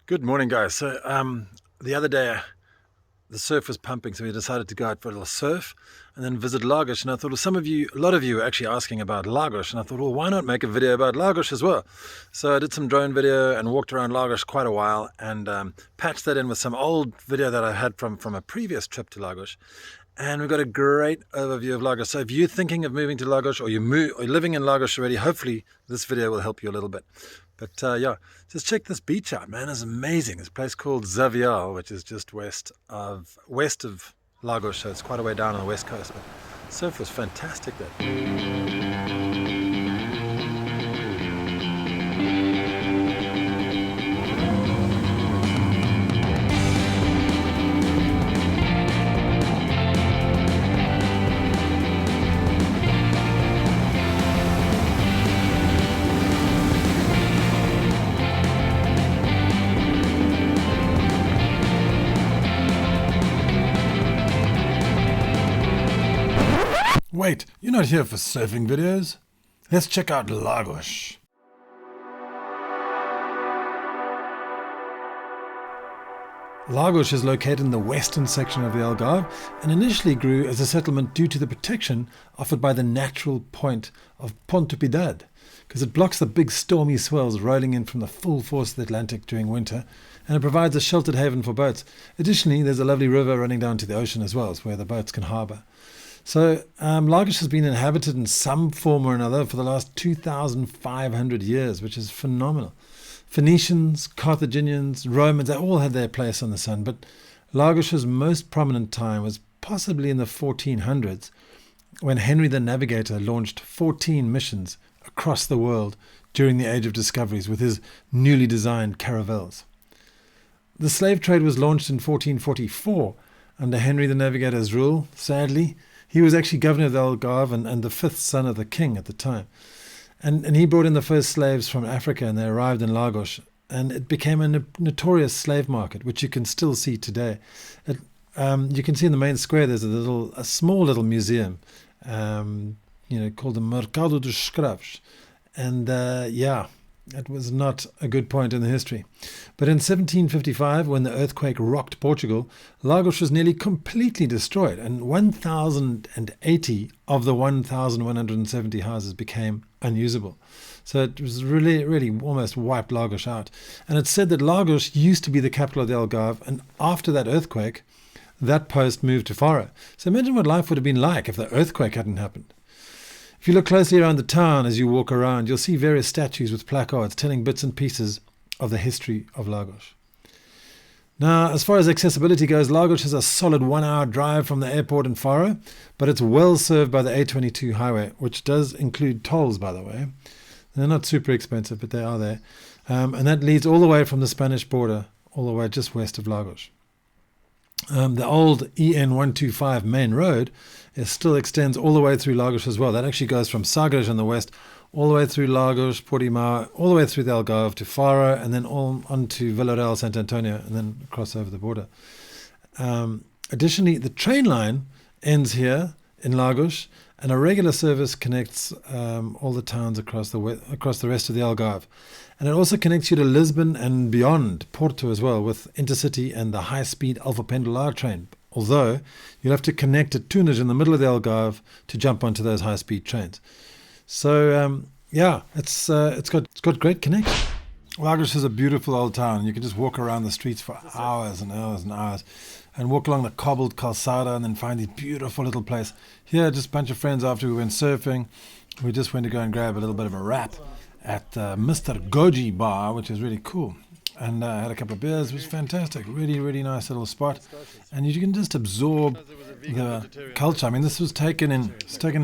Good morning, guys. The other day the surf was pumping, so we decided to go out for a little surf and then visit Lagos. And I thought, well, a lot of you were actually asking about Lagos, and I thought, well, why not make a video about Lagos as well? So I did some drone video and walked around Lagos quite a while, and patched that in with some old video that I had from a previous trip to Lagos. And we've got a great overview of Lagos. So if you're thinking of moving to Lagos, or or living in Lagos already, hopefully this video will help you a little bit. But yeah, just check this beach out, man. It's amazing. It's a place called Xavier, which is just west of Lagos, so it's quite a way down on the west coast. But surf was fantastic there. Wait, you're not here for surfing videos? Let's check out Lagos. Lagos is located in the western section of the Algarve and initially grew as a settlement due to the protection offered by the natural point of Ponte because it blocks the big stormy swells rolling in from the full force of the Atlantic during winter, and it provides a sheltered haven for boats. Additionally, there's a lovely river running down to the ocean as well, where the boats can harbour. So Lagos has been inhabited in some form or another for the last 2,500 years, which is phenomenal. Phoenicians, Carthaginians, Romans, they all had their place on the sun, but Lagos's most prominent time was possibly in the 1400s, when Henry the Navigator launched 14 missions across the world during the Age of Discoveries with his newly designed caravels. The slave trade was launched in 1444 under Henry the Navigator's rule, sadly. He was actually governor of the Algarve and the fifth son of the king at the time. And he brought in the first slaves from Africa, and they arrived in Lagos. And it became a notorious slave market, which you can still see today. You can see in the main square there's a small little museum, called the Mercado dos Escravos. And it was not a good point in the history. But in 1755, when the earthquake rocked Portugal, Lagos was nearly completely destroyed, and 1,080 of the 1,170 houses became unusable. So it was really almost wiped Lagos out. And it's said that Lagos used to be the capital of the Algarve, and after that earthquake, that post moved to Faro. So imagine what life would have been like if the earthquake hadn't happened. If you look closely around the town as you walk around, you'll see various statues with placards telling bits and pieces of the history of Lagos. Now, as far as accessibility goes, Lagos is a solid 1 hour drive from the airport in Faro, but it's well served by the A22 highway, which does include tolls, by the way. They're not super expensive, but they are there. And that leads all the way from the Spanish border, all the way just west of Lagos. The old EN125 main road still extends all the way through Lagos as well. That actually goes from Sagres in the west all the way through Lagos, Portimao, all the way through the Algarve to Faro, and then all onto Villarreal, Sant Antonio, and then across over the border. Additionally, the train line ends here in Lagos, and a regular service connects all the towns across the rest of the Algarve. And it also connects you to Lisbon and beyond, Porto as well, with Intercity and the high-speed Alfa Pendular train. Although you'll have to connect at Tunis in the middle of the Algarve to jump onto those high-speed trains. So it's got great connection. Lagos is a beautiful old town. You can just walk around the streets for hours and hours and hours, and walk along the cobbled calçada and then find these beautiful little place. Here, just a bunch of friends after we went surfing, we just went to go and grab a little bit of a wrap at Mr. Goji Bar, which is really cool. And I had a couple of beers. It was fantastic. Really nice little spot. And you can just absorb the culture. I mean, this was taken in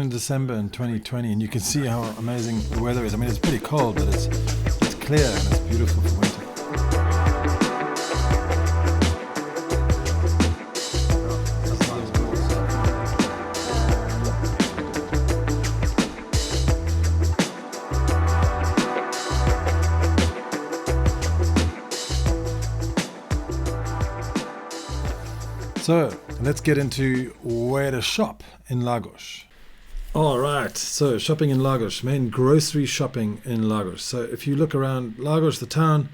December in 2020, and you can see how amazing the weather is. I mean, it's pretty cold, but it's clear and it's beautiful for winter. So let's get into where to shop in Lagos. All right, so shopping in Lagos, main grocery shopping in Lagos. So if you look around Lagos, the town,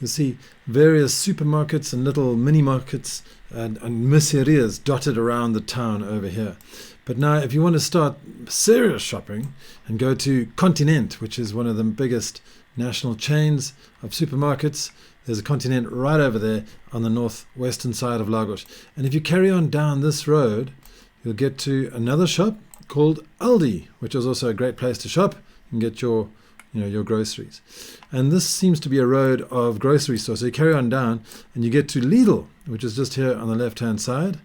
you'll see various supermarkets and little mini markets and merceerias dotted around the town over here. But now if you want to start serious shopping and go to Continent, which is one of the biggest national chains of supermarkets, there's a Continent right over there on the northwestern side of Lagos. And if you carry on down this road, you'll get to another shop called Aldi, which is also a great place to shop and get your groceries. And this seems to be a road of grocery stores. So you carry on down and you get to Lidl, which is just here on the left-hand side.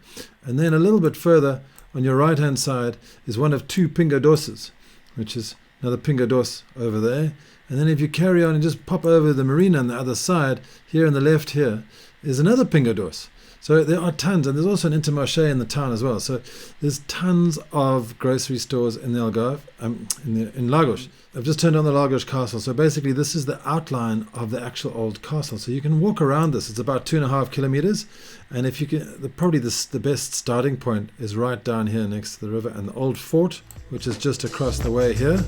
And then a little bit further on your right-hand side is one of two Pingo Doses, which is another Pingo Dos over there. And then if you carry on and just pop over the marina on the other side, here on the left here, is another Pingo Dos. So there are tons, and there's also an Intermarché in the town as well. So there's tons of grocery stores in the Algarve, in Lagos. I've just turned on the Lagos Castle. So basically this is the outline of the actual old castle. So you can walk around this. It's about 2.5 kilometers. And if you can, the best starting point is right down here next to the river, and the old fort, which is just across the way here.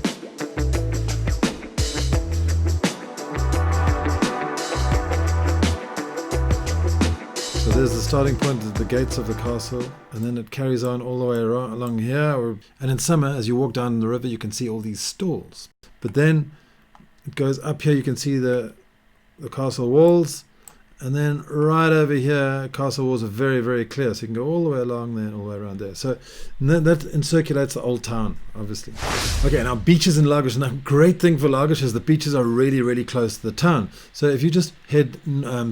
So there's the starting point at the gates of the castle, and then it carries on all the way along here. And in summer, as you walk down the river, you can see all these stalls. But then it goes up here, you can see the castle walls, and then right over here, castle walls are very, very clear. So you can go all the way along there and all the way around there. So that encirculates the old town, obviously. Okay, now beaches in Lagos. Now, great thing for Lagos is the beaches are really, really close to the town. So if you just head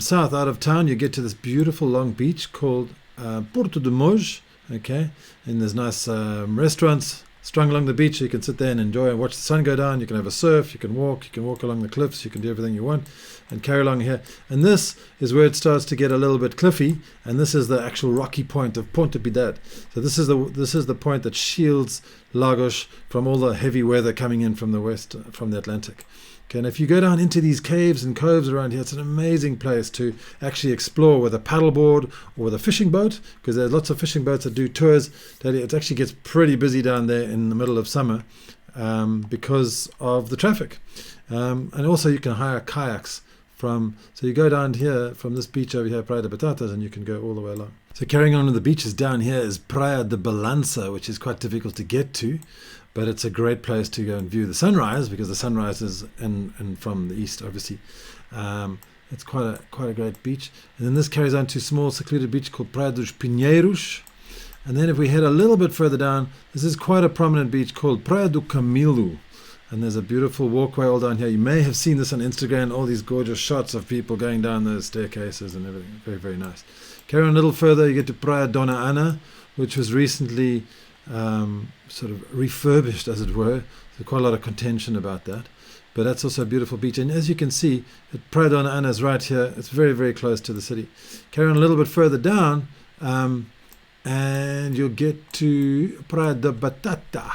south out of town, you get to this beautiful long beach called Porto de Moj. Okay, and there's nice restaurants strung along the beach. So you can sit there and enjoy and watch the sun go down. You can have a surf. You can walk along the cliffs. You can do everything you want and carry along here. And this is where it starts to get a little bit cliffy. And this is the actual rocky point of Ponte Piedad. So this is the point that shields Lagos from all the heavy weather coming in from the west, from the Atlantic. Okay, and if you go down into these caves and coves around here, it's an amazing place to actually explore with a paddleboard or with a fishing boat, because there's lots of fishing boats that do tours. It actually gets pretty busy down there in the middle of summer because of the traffic. And also you can hire kayaks so you go down here from this beach over here, Praia de Batatas, and you can go all the way along. So carrying on with the beaches down here is Praia de Balança, which is quite difficult to get to. But it's a great place to go and view the sunrise, because the sunrise is from the east, obviously. It's quite a great beach. And then this carries on to a small secluded beach called Praia dos Pinheiros. And then if we head a little bit further down, this is quite a prominent beach called Praia do Camilo. And there's a beautiful walkway all down here. You may have seen this on Instagram, all these gorgeous shots of people going down those staircases and everything. Very, very nice. Carry on a little further, you get to Praia Dona Ana, which was recently sort of refurbished, as it were. There's quite a lot of contention about that. But that's also a beautiful beach. And as you can see, Praia Dona Ana is right here. It's very, very close to the city. Carry on a little bit further down, and you'll get to Praia de Batata.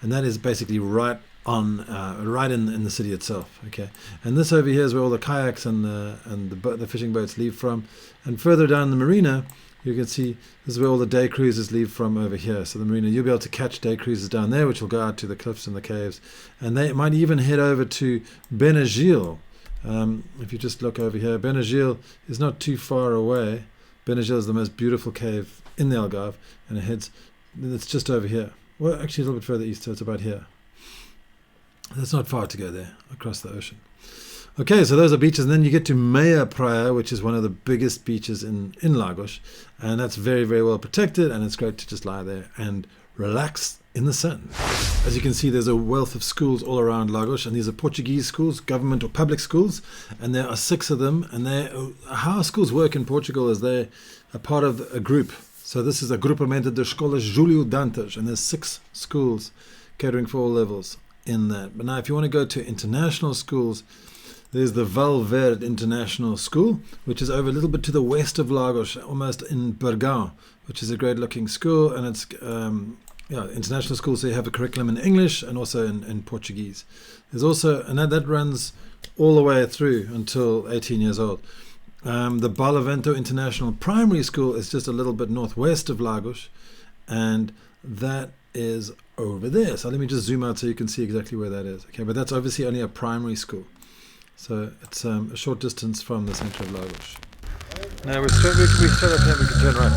And that is basically right in the city itself. Okay, and this over here is where all the kayaks and the fishing boats leave from. And further down the marina, you can see this is where all the day cruises leave from over here. So the marina, you'll be able to catch day cruises down there, which will go out to the cliffs and the caves. And they might even head over to Benagil. If you just look over here, Benagil is not too far away. Benagil is the most beautiful cave in the Algarve, and it's just over here. Well, actually a little bit further east, so it's about here. That's not far to go there, across the ocean. Okay, so those are beaches, and then you get to Meia Praia, which is one of the biggest beaches in Lagos, and that's very, very well protected, and it's great to just lie there and relax in the sun. As you can see, there's a wealth of schools all around Lagos, and these are Portuguese schools, government or public schools, and there are 6 of them. And how schools work in Portugal is they're a part of a group. So this is a Grupamento de Escolas Júlio Dantas, and there's 6 schools catering for all levels in that. But now if you want to go to international schools, there's the Valverde International School, which is over a little bit to the west of Lagos, almost in Bergamo, which is a great looking school, and it's international school, so you have a curriculum in English and also in Portuguese. There's also, and that runs all the way through until 18 years old. The Barlavento International Primary School is just a little bit northwest of Lagos, and that is over there. So let me just zoom out so you can see exactly where that is. Okay, but that's obviously only a primary school. So it's a short distance from the centre of Lagos. Now we straight up here, we can turn right.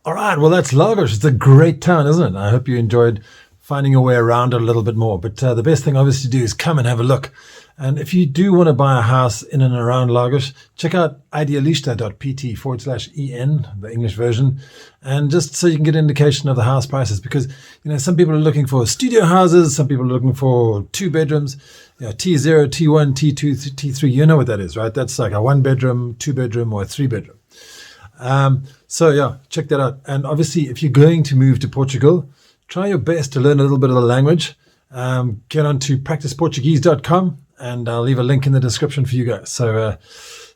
All right, well, that's Lagos. It's a great town, isn't it? I hope you enjoyed finding your way around it a little bit more. But the best thing, obviously, to do is come and have a look. And if you do want to buy a house in and around Lagos, check out idealista.pt/en, the English version, and just so you can get an indication of the house prices. Because, some people are looking for studio houses, some people are looking for 2 bedrooms, T0, T1, T2, T3. You know what that is, right? That's like a 1-bedroom, 2-bedroom, or a 3-bedroom. So yeah, check that out. And obviously, if you're going to move to Portugal, try your best to learn a little bit of the language. Get on to practiceportuguese.com, and I'll leave a link in the description for you guys. So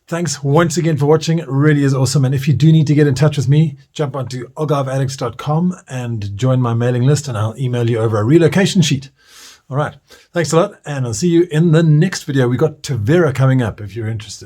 thanks once again for watching. It really is awesome. And if you do need to get in touch with me, jump onto algarveaddicts.com and join my mailing list, and I'll email you over a relocation sheet. All right. Thanks a lot, and I'll see you in the next video. We got Everet coming up if you're interested.